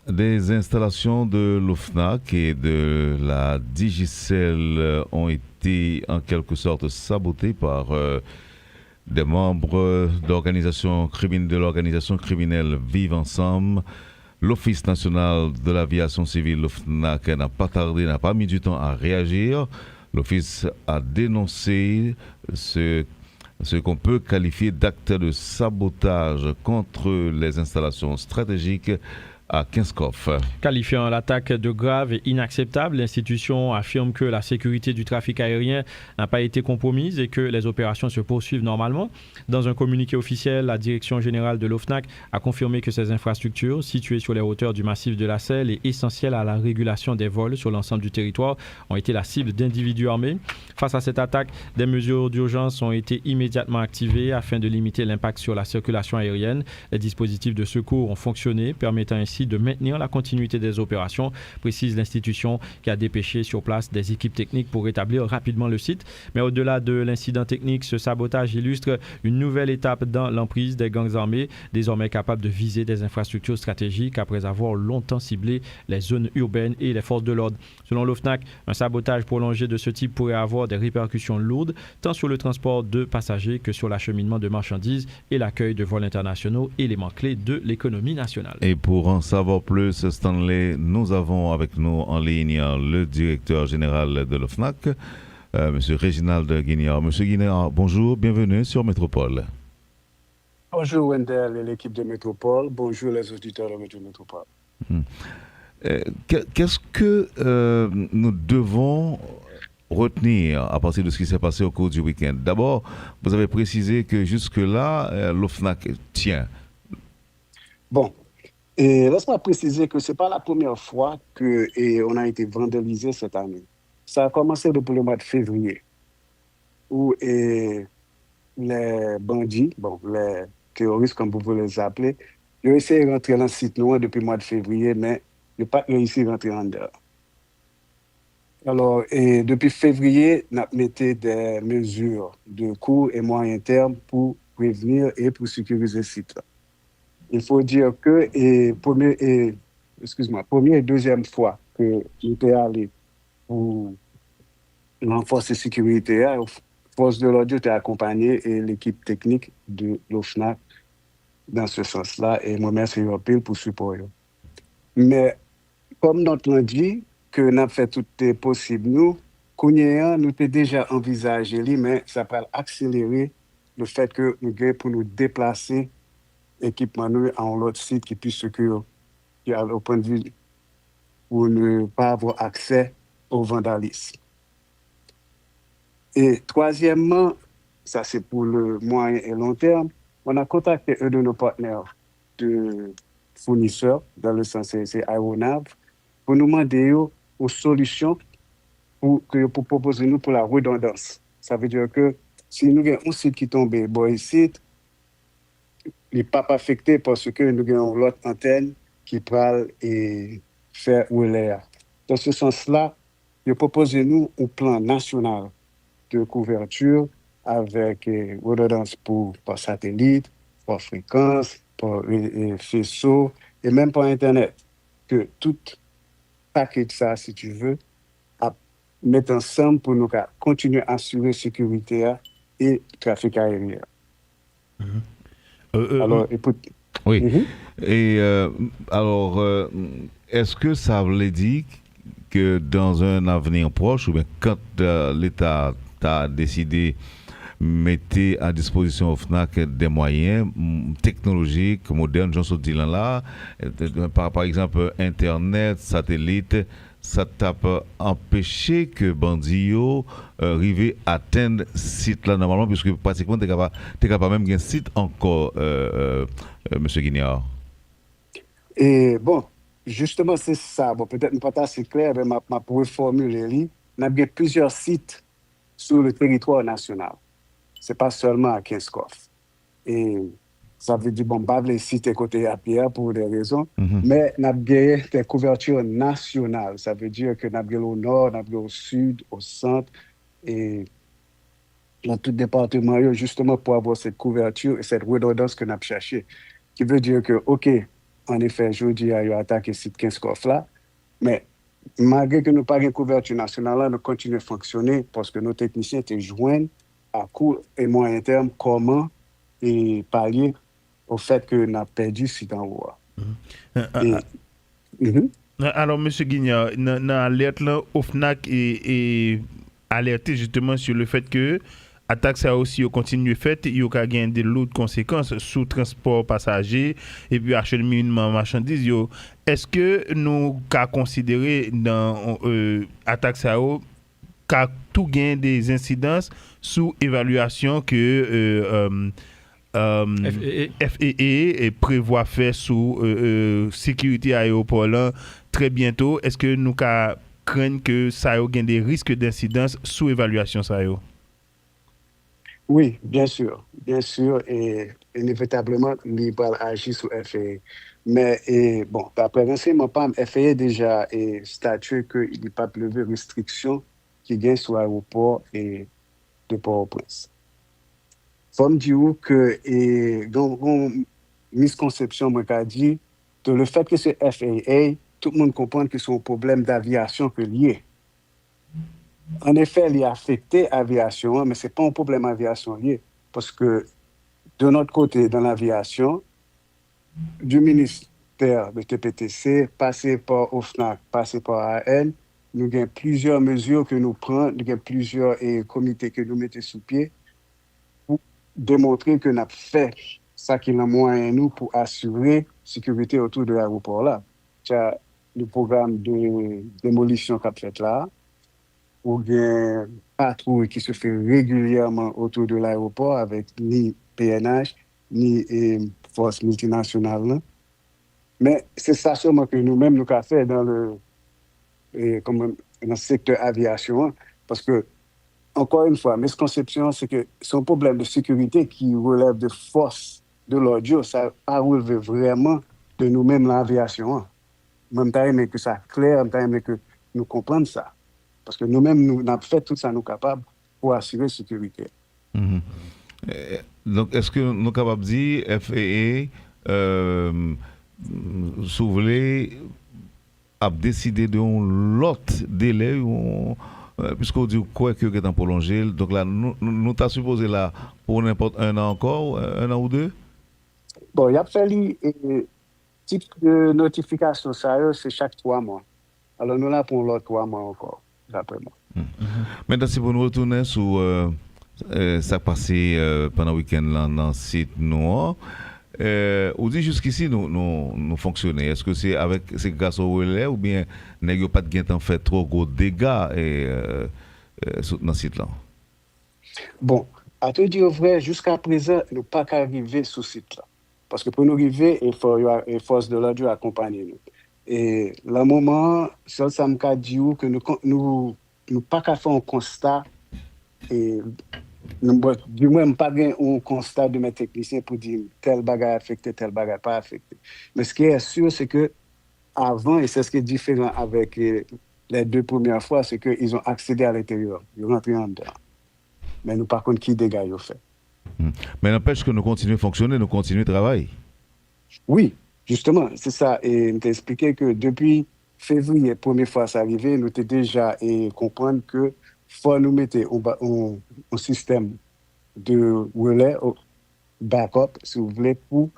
Des installations de l'OFNAC et de la Digicel ont été en quelque sorte sabotées par des membres de l'organisation criminelle Vive Ensemble. L'Office national de l'aviation civile, l'OFNAC, n'a pas mis du temps à réagir. L'Office a dénoncé ce qu'on peut qualifier d'acte de sabotage contre les installations stratégiques à Kinskov. Qualifiant l'attaque de grave et inacceptable, l'institution affirme que la sécurité du trafic aérien n'a pas été compromise et que les opérations se poursuivent normalement. Dans un communiqué officiel, la direction générale de l'OFNAC a confirmé que ces infrastructures, situées sur les hauteurs du massif de la Selle et essentielles à la régulation des vols sur l'ensemble du territoire, ont été la cible d'individus armés. Face à cette attaque, des mesures d'urgence ont été immédiatement activées afin de limiter l'impact sur la circulation aérienne. Les dispositifs de secours ont fonctionné, permettant ainsi de maintenir la continuité des opérations, précise l'institution qui a dépêché sur place des équipes techniques pour rétablir rapidement le site. Mais au-delà de l'incident technique, ce sabotage illustre une nouvelle étape dans l'emprise des gangs armés, désormais capables de viser des infrastructures stratégiques après avoir longtemps ciblé les zones urbaines et les forces de l'ordre. Selon l'OFNAC, un sabotage prolongé de ce type pourrait avoir des répercussions lourdes, tant sur le transport de passagers que sur l'acheminement de marchandises et l'accueil de vols internationaux, éléments clés de l'économie nationale. Et pour en savoir plus, Stanley, nous avons avec nous en ligne le directeur général de l'OFNAC, M. Réginald Guignard. Monsieur Guignard, bonjour, bienvenue sur Métropole. Bonjour Wendell et l'équipe de Métropole. Bonjour les auditeurs de Radio Métropole. Qu'est-ce que nous devons retenir à partir de ce qui s'est passé au cours du week-end? D'abord, vous avez précisé que jusque-là, l'OFNAC tient. Bon, et laisse-moi préciser que ce n'est pas la première fois qu'on a été vandalisé cette année. Ça a commencé depuis le mois de février, où les bandits, les terroristes, comme vous voulez les appeler, ils ont essayé de rentrer dans le site noir depuis le mois de février, mais ils n'ont pas réussi à rentrer en dedans. Alors, et depuis février, on a mis des mesures de court et moyen terme pour prévenir et pour sécuriser le site. Il faut dire que première et deuxième fois que nous sommes allés pour renforcer la sécurité, la force de l'ordre était accompagnée et l'équipe technique de l'OFNAC dans ce sens-là. Et moi, merci pour le support. Mais comme notre l'a dit, que nous avons fait tout est possible, nous avons déjà envisagé, mais ça va accélérer le fait que nous avons pour nous déplacer équipement nous à un autre site qui puisse secourir au point de vue pour ne pas avoir accès au vandalisme. Et troisièmement, ça c'est pour le moyen et long terme, on a contacté un de nos partenaires de fournisseurs, dans le sens c'est Aeronav, pour nous demander aux solutions pour proposer nous pour la redondance. Ça veut dire que si nous avons un site qui tombe, site, il n'est pas affecté parce que nous avons l'autre antenne qui parle et fait relais. Dans ce sens-là, il propose nous un plan national de couverture avec redondance par satellite, par fréquence, par faisceau et même par Internet. Que tout paquet de ça, si tu veux, à mettre ensemble pour nous continuer à assurer la sécurité et le trafic aérien. Alors, oui. Et alors, est-ce que ça veut dire que dans un avenir proche, ou bien quand l'État a décidé mettre à disposition au FNAC des moyens technologiques, modernes, j'en suis dit là, par exemple Internet, satellite, ça t'a empêché que Bandio arrive à atteindre site là normalement, puisque pratiquement tu es capable même d'un site encore, Monsieur Guignard. Et bon, justement, c'est ça. Bon, peut-être pas assez clair, mais ma pour formuler, on a bien plusieurs sites sur le territoire national. Ce n'est pas seulement à Kinskov. Et ça veut dire, bon, pas les sites côté à Pierre pour des raisons, mais on a bien des couvertures nationales. Ça veut dire que nous avons au nord, nous avons au sud, au centre, et dans tout département, justement pour avoir cette couverture et cette redondance que nous avons cherché. Qui veut dire que, OK, en effet, je dis, il a attaqué ces 15 coffres-là. Mais malgré que nous n'avons pas de couverture nationale, nous continuons à fonctionner parce que nos techniciens étaient joints à court et moyen terme comment et pallier au fait que nous avons perdu ce temps. Alors, M. Guignard, dans l'alerte, OFNAC est alerté justement sur le fait que attaque ça aussi au continue fait, il y a gagné de lourdes conséquences sous transport passager et puis acheminement marchandises. Est-ce que nous avons considéré dans attaque ça qu'a tout gain des incidences sous évaluation que FAA prévoit faire sous sécurité aéroport là, très bientôt? Est-ce que nous craignons que ça ait des risques d'incidence sous évaluation ça? Oui, bien sûr, et inévitablement, il va agir sur FAA. Mais bon, d'après renseignement PAM, FAA déjà statué qu'il n'y a pas de restriction qui gagne sur l'aéroport et de Port-au-Prince. Faut me dire que dans une misconception, moi, qu'a dit, de le fait que c'est FAA, tout le monde comprend que c'est un problème d'aviation que lié. En effet, il a affecté l'aviation, mais ce n'est pas un problème d'aviation lié. Parce que de notre côté, dans l'aviation, du ministère de TPTC, passé par OFNAC, passé par AN, nous avons plusieurs mesures que nous prenons, nous avons plusieurs comités que nous mettons sous pied pour démontrer que nous avons fait ça qui est le moyen nous pour assurer la sécurité autour de l'aéroport là. Il y a le programme de démolition qu'a fait là, ou bien patrouille qui se fait régulièrement autour de l'aéroport avec ni PNH, ni force multinationale. Mais c'est ça seulement que nous-mêmes nous avons fait dans le secteur aviation. Parce que, encore une fois, misconception, c'est que c'est un problème de sécurité qui relève de force de l'audio. Ça a relevé vraiment de nous-mêmes l'aviation. Même temps, mais que ça clair, même temps, mais que nous comprenions ça. Parce que nous-mêmes, nous avons fait tout ça, nous capables pour assurer la sécurité. Mm-hmm. Donc, est-ce que nous sommes capables de dire FAA, si vous voulez, a décidé de l'autre délai, puisqu'on dit quoi que est en prolongé, donc là, nous sommes supposé là pour n'importe un an encore, un an ou deux? Bon, il y a fallu type de notification, ça, c'est chaque 3 mois. Alors, nous là pour l'autre 3 mois encore. Maintenant, si vous nous retournez sur ça passé pendant le week-end là, dans le site noir, on dit jusqu'ici nous fonctionnons. Est-ce que c'est grâce au relais ou bien n'ayons pas de gain en fait trop gros dégâts dans le site là? Bon, à te dire vrai, jusqu'à présent, nous pas qu'à arriver sur ce site là. Parce que pour nous arriver, il faut une force de l'audio accompagner nous. Et le moment, ça me dit que nous pas qu'à faire un constat, et du moins, pas un constat de mes techniciens pour dire tel bagage affecté, tel bagage pas affecté. Mais ce qui est sûr, c'est que avant, et c'est ce qui est différent avec les 2 premières fois, c'est qu'ils ont accédé à l'intérieur, ils ont rentré en dedans. Mais nous, par contre, qui dégâts ils ont fait. Mais n'empêche que nous continuons à fonctionner, nous continuons à travailler. Oui. Justement, c'est ça. Et je t'ai expliqué que depuis février, première fois ça arrivé, nous t'ai déjà comprendre que faut nous mettre un système de relais, backup, si vous voulez, pour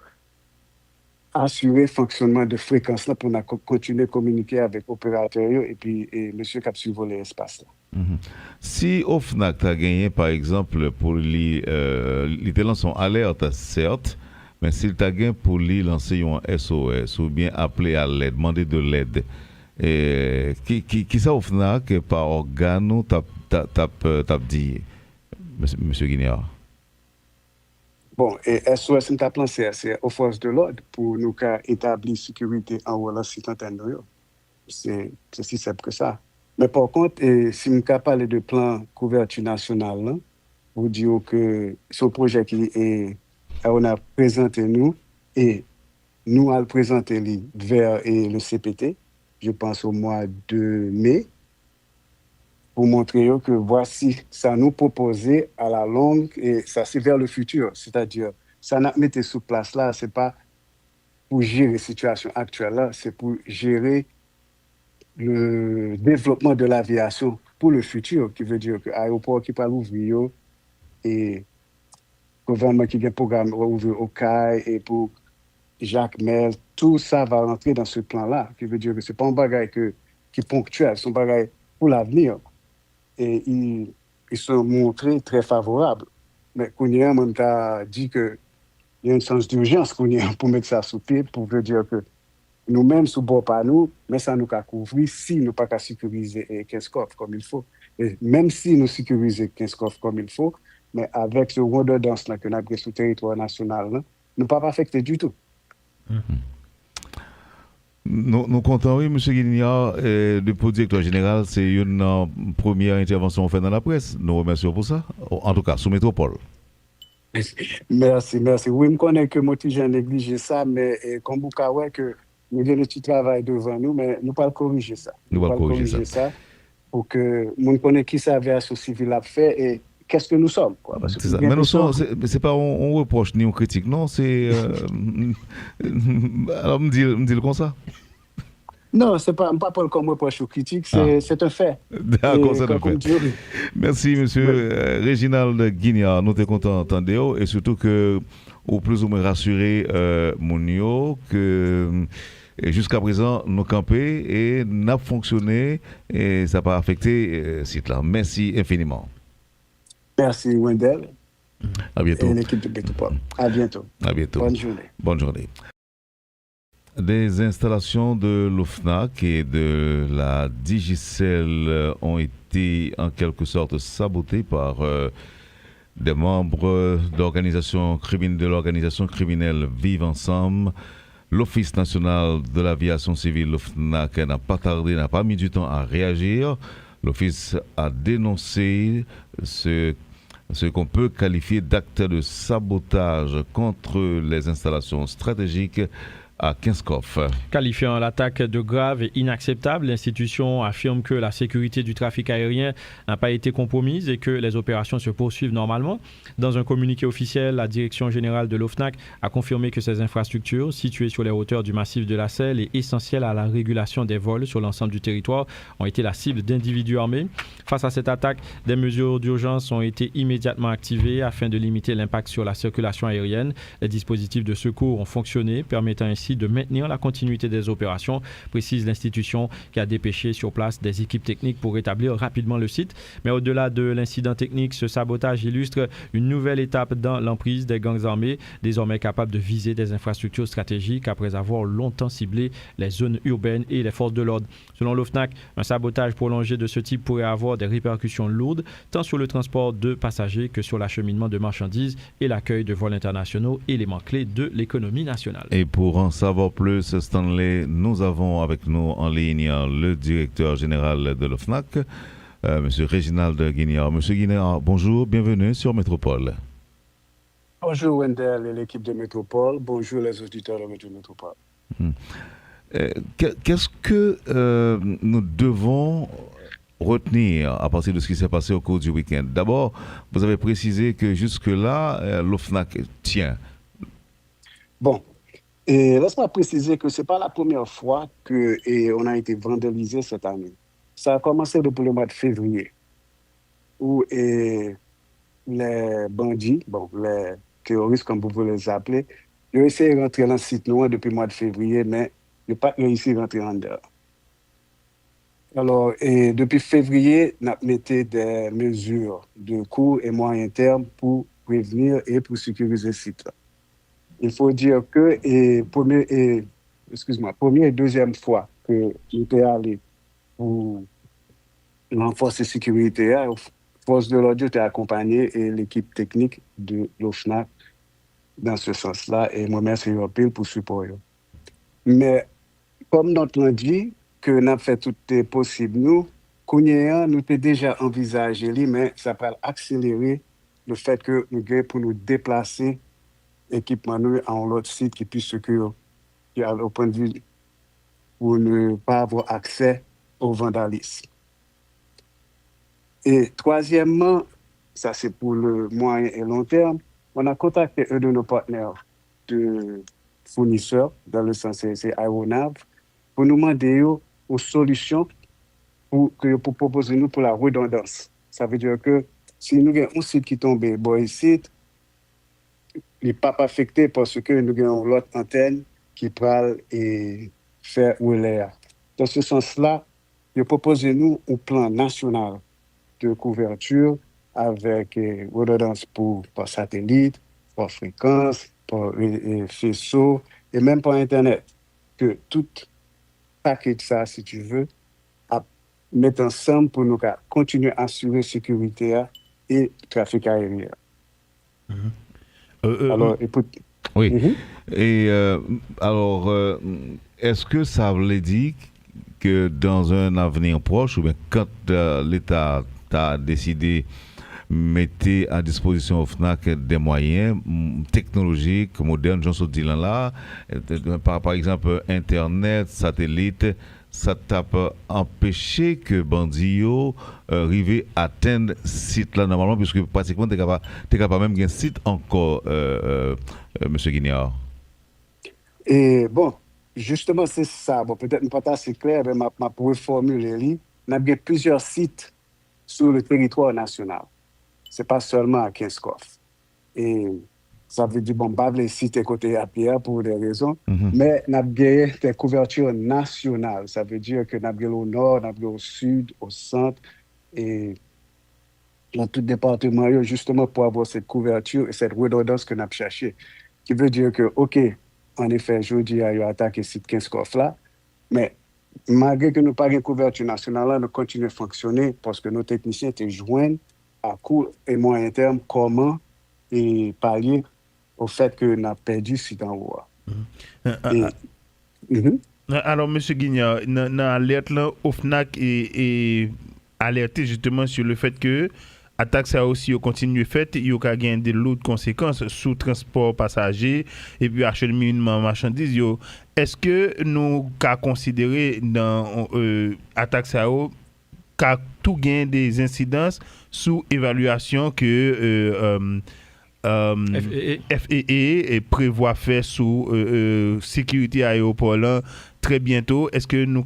assurer le fonctionnement de fréquence là pour continuer à communiquer avec l'opérateur et puis monsieur qui a survolé l'espace là. Si OFNAC a gagné, par exemple, pour les lancer en alerte, certes, mais s'il t'a gagné pour lui lancer un SOS ou bien appeler à l'aide, demander de l'aide, qui ça OFNAC par organe t'as dit, monsieur Guignard? Bon, et SOS, nous avons c'est aux forces de l'ordre pour nous établir sécurité en haut là, si c'est si simple que ça. Mais par contre, si nous parlons de plan couverture nationale, là, vous dire que ce projet qui est, on a présenté nous et nous allons présenter vers le CPT, je pense au mois de mai, pour montrer que voici, ça nous proposé à la longue et ça c'est vers le futur. C'est-à-dire, ça n'a mis sous place là, c'est pas pour gérer la situation actuelle, là, c'est pour gérer le développement de l'aviation pour le futur, qui veut dire que l'aéroport qui va ouvrir et le gouvernement qui a un programme ouvrir au CAI et pour Jacques Mel, tout ça va rentrer dans ce plan-là, qui veut dire que ce n'est pas un bagage qui est ponctuel, c'est un bagage pour l'avenir. Et ils sont montrés très favorables. Mais Kounia m'a dit qu'il y a un sens d'urgence pour mettre ça sous pied, pour dire que nous-mêmes, sous bord pas nous, mais ça nous a couvert si nous pas qu'à sécuriser 15 coffres comme il faut. Et même si nous sécurisons 15 coffres comme il faut, mais avec ce redondance que nous avons sur le territoire national, là, nous ne pas affecter du tout. Nous comptons, oui, M. Guignard, depuis le directeur général, c'est une première intervention faite dans la presse. Nous remercions pour ça. En tout cas, sous Métropole. Merci. Oui, je connais que moi, j'ai négligé ça, mais comme vous savez que nous avons un petit travail devant nous, mais nous ne pouvons pas corriger ça. Nous ne pouvons pas corriger ça pour que nous connaissions qui ça l'aviation civile a fait et qu'est-ce que nous sommes. Quoi. C'est ça. Mais c'est pas on reproche ni on critique, non, c'est... Alors, me dit comme ça. Non, c'est pas comme reproche ou critique, c'est un fait. D'accord, c'est un fait. Merci, monsieur Réginald Guignard. Nous sommes contents d'entendre et surtout que, au plus ou moins rassuré, Mounio, que jusqu'à présent, nous campé et n'a fonctionné et ça n'a pas affecté site là. Merci infiniment. Merci, Wendell. À bientôt. Et l'équipe de Métropole. À bientôt. À bientôt. Bonne journée. Bonne journée. Des installations de l'OFNAC et de la Digicel ont été en quelque sorte sabotées par des membres de l'organisation criminelle Vive Ensemble. L'Office national de l'aviation civile, l'OFNAC, n'a pas mis du temps à réagir. L'Office a dénoncé ce qu'on peut qualifier d'acte de sabotage contre les installations stratégiques à Kinskov. Qualifiant l'attaque de grave et inacceptable, l'institution affirme que la sécurité du trafic aérien n'a pas été compromise et que les opérations se poursuivent normalement. Dans un communiqué officiel, la direction générale de l'OFNAC a confirmé que ces infrastructures, situées sur les hauteurs du massif de la Selle et essentielles à la régulation des vols sur l'ensemble du territoire, ont été la cible d'individus armés. Face à cette attaque, des mesures d'urgence ont été immédiatement activées afin de limiter l'impact sur la circulation aérienne. Les dispositifs de secours ont fonctionné, permettant ainsi de maintenir la continuité des opérations, précise l'institution qui a dépêché sur place des équipes techniques pour rétablir rapidement le site. Mais au-delà de l'incident technique, ce sabotage illustre une nouvelle étape dans l'emprise des gangs armés, désormais capables de viser des infrastructures stratégiques après avoir longtemps ciblé les zones urbaines et les forces de l'ordre. Selon l'OFNAC, un sabotage prolongé de ce type pourrait avoir des répercussions lourdes, tant sur le transport de passagers que sur l'acheminement de marchandises et l'accueil de vols internationaux, éléments clés de l'économie nationale. Et pour en savoir plus, Stanley, nous avons avec nous en ligne le directeur général de l'OFNAC, M. Réginald Guignard. M. Guignard, bonjour, bienvenue sur Métropole. Bonjour Wendell et l'équipe de Métropole. Bonjour les auditeurs de Radio Métropole. Qu'est-ce que nous devons retenir à partir de ce qui s'est passé au cours du week-end? D'abord, vous avez précisé que jusque-là, l'OFNAC tient. Bon, et laisse-moi préciser que ce n'est pas la première fois qu'on a été vandalisé cette année. Ça a commencé depuis le mois de février, où les bandits, les terroristes, comme vous voulez les appeler, ils ont essayé de rentrer dans le site noir depuis le mois de février, mais ils n'ont pas réussi à rentrer en dehors. Alors, depuis février, on a mis des mesures de court et moyen terme pour prévenir et pour sécuriser le site. Il faut dire que première et deuxième fois que nous sommes allés pour renforcer la sécurité, la force de l'ordre était accompagnée et l'équipe technique de l'OFNAC dans ce sens-là. Et moi, merci Européen pour le support. Mais comme notre l'a dit, que nous avons fait tout est possible, nous avons déjà envisagé, mais ça va accélérer le fait que nous avons pour nous déplacer équipement nous à un autre site qui puisse secourir, qui a au point de vue pour ne pas avoir accès au vandalisme. Et troisièmement, ça c'est pour le moyen et long terme, on a contacté un de nos partenaires de fournisseurs, dans le sens c'est aéronave, pour nous demander aux solutions pour proposer nous pour la redondance. Ça veut dire que si nous avons un site qui tombe, bon, ici, il n'est pas affecté parce que nous avons l'autre antenne qui parle et fait relais. Dans ce sens-là, il propose nous un plan national de couverture avec redondance par satellite, par fréquence, par faisceau et même par Internet. Que tout paquet de ça, si tu veux, à mettre ensemble pour nous continuer à assurer la sécurité et le trafic aérien. Alors, écoute. Oui. Et alors, est-ce que ça veut dire que dans un avenir proche, ou bien quand l'État a décidé de mettre à disposition au FNAC des moyens technologiques, modernes, j'en suis là, par exemple Internet, satellite, ça t'a pas empêché que Bandio arrive à atteindre site là normalement, puisque pratiquement tu es capable même d'un site encore, Monsieur Guignard. Et bon, justement, c'est ça. Bon, peut-être pas assez clair, mais ma pour formuler, on a plusieurs sites sur le territoire national. C'est pas seulement à Kinskoff. Et ça veut dire, bon, pas les sites côté à Pierre pour des raisons, mais on a des couvertures nationales. Ça veut dire que nous avons au nord, nous avons au sud, au centre, et dans tout département, justement pour avoir cette couverture et cette redondance que nous avons cherché. Qui veut dire que, OK, en effet, je dis à attaquer le site Kinskoff là, mais malgré que nous n'avons pas de couverture nationale, nous continuons à fonctionner parce que nos techniciens étaient joints à court et moyen terme comment et pallier au fait que nous avons perdu ce site en haut. Alors, M. Guignard, dans l'alerte, OFNAC est alerté justement sur le fait que l'attaque ça aussi continue fait, il y a des lourdes conséquences sous transport passager et puis acheminement marchandises. Est-ce que nous avons considéré dans l'attaque ça qu'a tout gain des incidences sous évaluation que FAA prévoit faire sous sécurité aéroport là, très bientôt? Est-ce que nous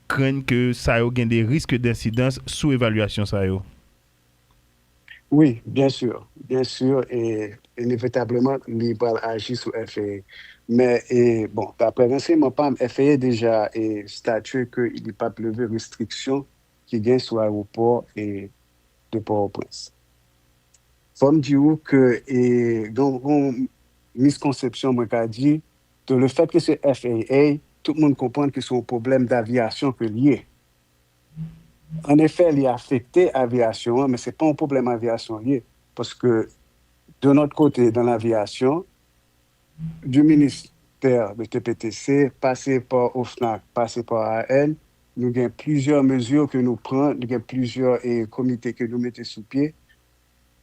craignons que ça ait des risques d'incidence sous évaluation ça? Oui, bien sûr, et inévitablement, il va agir sur FAA. Mais bon, d'après renseignement PAM, FAA déjà statué qu'il n'y a pas de restriction qui gagne sur l'aéroport et de Port-au-Prince. Faut me dire que dans une misconception, moi, qu'a dit, que le fait que c'est FAA, tout le monde comprend que c'est un problème d'aviation que lié. En effet, il est affecté l'aviation, mais ce n'est pas un problème d'aviation lié. Parce que de notre côté, dans l'aviation, du ministère de TPTC, passé par OFNAC, passé par AN, nous avons plusieurs mesures que nous prenons, nous avons plusieurs comités que nous mettons sous pied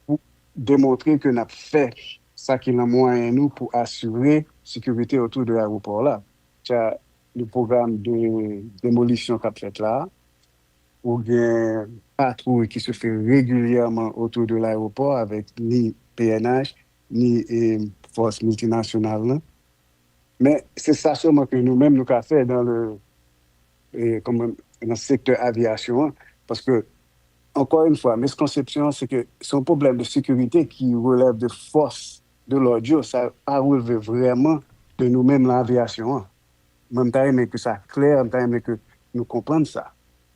pour démontrer que nous avons fait ça qui est le moyen nous pour assurer la sécurité autour de l'aéroport là. Il y a le programme de démolition qu'a fait là, ou bien patrouille qui se fait régulièrement autour de l'aéroport avec ni PNH, ni force multinationale. Là. Mais c'est ça seulement que nous-mêmes nous avons fait dans le secteur aviation. Parce que, encore une fois, misconception, c'est que c'est un problème de sécurité qui relève de force de l'audio. Ça a relevé vraiment de nous-mêmes l'aviation. Même temps, mais que ça clair, même temps, que nous comprenions ça.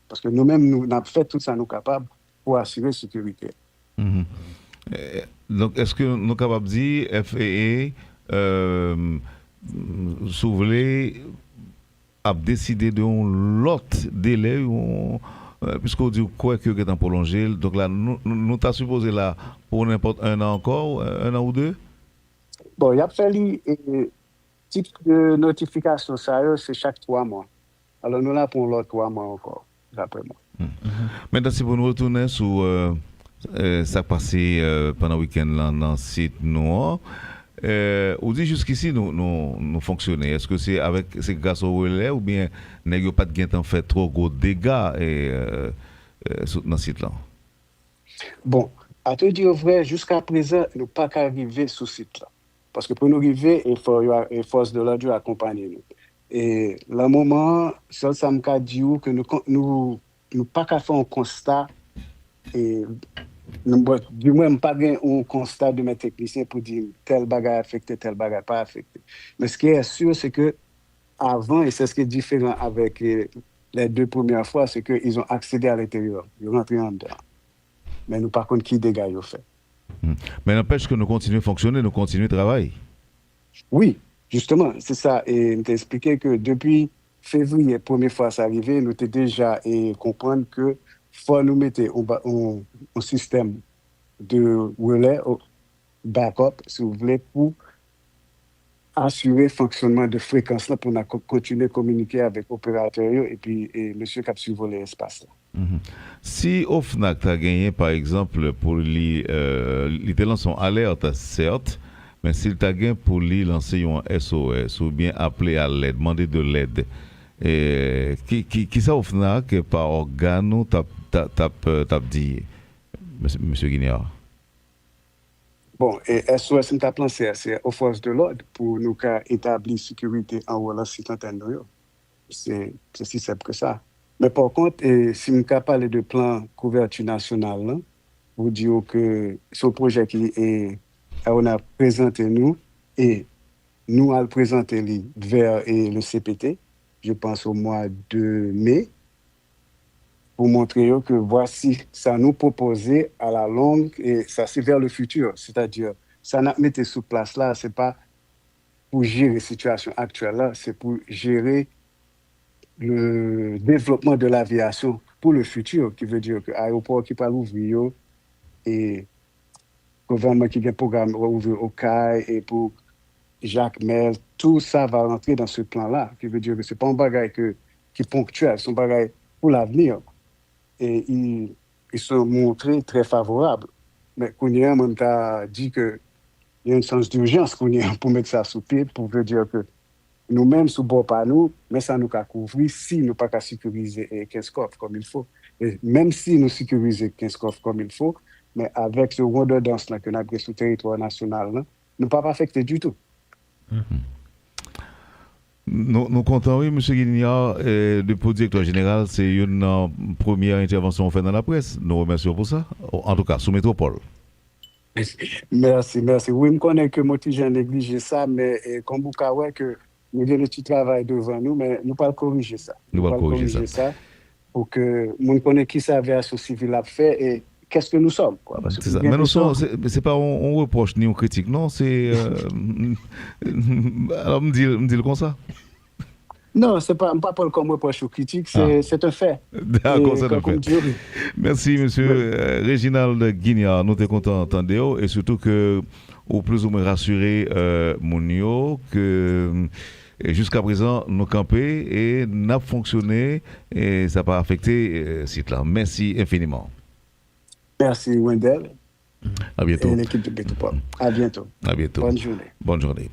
Parce que nous-mêmes, nous avons fait tout ça, nous capables pour assurer la sécurité. Donc, est-ce que nous sommes capables de dire FAA, si vous voulez, a décidé de l'autre délai, puisqu'on dit quoi que est en prolongé, donc là, nous sommes supposé là pour n'importe un an encore, un an ou deux? Bon, il a fallu, type de notification, ça, c'est chaque 3 mois. Alors, nous là pour l'autre 3 mois encore. D'après moi. Maintenant, si vous nous retournez sur ça passé pendant le week-end dans le site noir, on dit jusqu'ici nous fonctionnons. Est-ce que c'est grâce au relais ou bien n'ayons pas de gain en fait trop gros dégâts dans le site là? Bon, à te dire vrai, jusqu'à présent, nous pas qu'arriver sur ce site là. Parce que pour nous arriver, il faut les forces de l'ordre accompagner nous. Et le moment, ça me dit que nous pas qu'à faire un constat et du moins pas un constat de mes techniciens pour dire tel bagage affecté, tel bagage pas affecté. Mais ce qui est sûr, c'est que avant, et c'est ce qui est différent avec les 2 premières fois, c'est qu'ils ont accédé à l'intérieur, ils sont rentrés en dedans. Mais nous, par contre, qui dégâts ils ont fait? Mais n'empêche que nous continuons à fonctionner, nous continuons à travailler. Oui, justement, c'est ça. Et nous t'expliqué que depuis février, première fois ça arrivé, nous t'ai déjà comprendre que faut nous mettre un système de relais, backup, si vous voulez, pour assurer le fonctionnement de fréquence là pour continuer à communiquer avec l'opérateur et puis monsieur qui a survolé l'espace là. Si OFNAC a gagné, par exemple, pour les lancer son alerte, certes, mais s'il t'a gagné pour lui lancer un SOS ou bien appeler à l'aide, demander de l'aide, qui ça OFNAC par organe t'a dit, monsieur Guignard? Bon, et SOS, nous avons pensé c'est aux forces de l'ordre pour nous établir sécurité en haut de site antenne. C'est si simple que ça. Mais par contre, si nous parlons de plan couverture nationale, là, vous dire que ce projet on a présenté nous et nous allons présenter vers le CPT, je pense au mois de mai, pour montrer que voici, ça nous proposait à la longue et ça c'est vers le futur. C'est-à-dire, ça n'a pas mis sous place là, c'est pas pour gérer la situation actuelle là, c'est pour gérer le développement de l'aviation pour le futur, qui veut dire que l'aéroport qui va ouvrir et le gouvernement qui a un programme ouvrir au CAI et pour Jacques Mel, tout ça va rentrer dans ce plan-là, qui veut dire que ce n'est pas un bagage qui est ponctuel, c'est un bagage pour l'avenir. Et ils sont montrés très favorables. Mais Kounia m'a dit qu'il y a un sens d'urgence pour mettre ça sous pied, pour dire que nous-mêmes, sous bord par nous, mais ça nous a couvert si nous pas qu'à sécuriser 15 coffres comme il faut. Et même si nous sécurisons 15 coffres comme il faut, mais avec ce redondance que nous avons sur le territoire national, nous ne pas affecter du tout. Nous comptons, oui, M. Guignard, depuis directeur général, c'est une première intervention faite dans la presse. Nous remercions pour ça. En tout cas, sous Métropole. Merci. Oui, je connais que moi, j'ai négligé ça, mais comme vous savez que nous avons un petit travail devant nous, mais nous ne pouvons pas corriger ça. Nous allons corriger ça pour que nous connaissions qui ça l'aviation civile a fait et qu'est-ce que nous sommes. Quoi, c'est ça. Mais nous sommes, c'est pas on reproche ni on critique, non, c'est... Alors, me dit comme ça. Non, c'est pas comme reproche ou critique, c'est un fait. D'accord, c'est un fait. Merci, monsieur Réginald Guignard. Nous sommes contents d'entendre et surtout que, au plus ou moins rassuré, Mounio, que jusqu'à présent, nous campés et n'a fonctionné et ça n'a pas affecté ce site-là. Merci infiniment. Merci, Wendell. À bientôt. Et l'équipe de Métropole. À bientôt. À bientôt. Bonne journée. Bonne journée.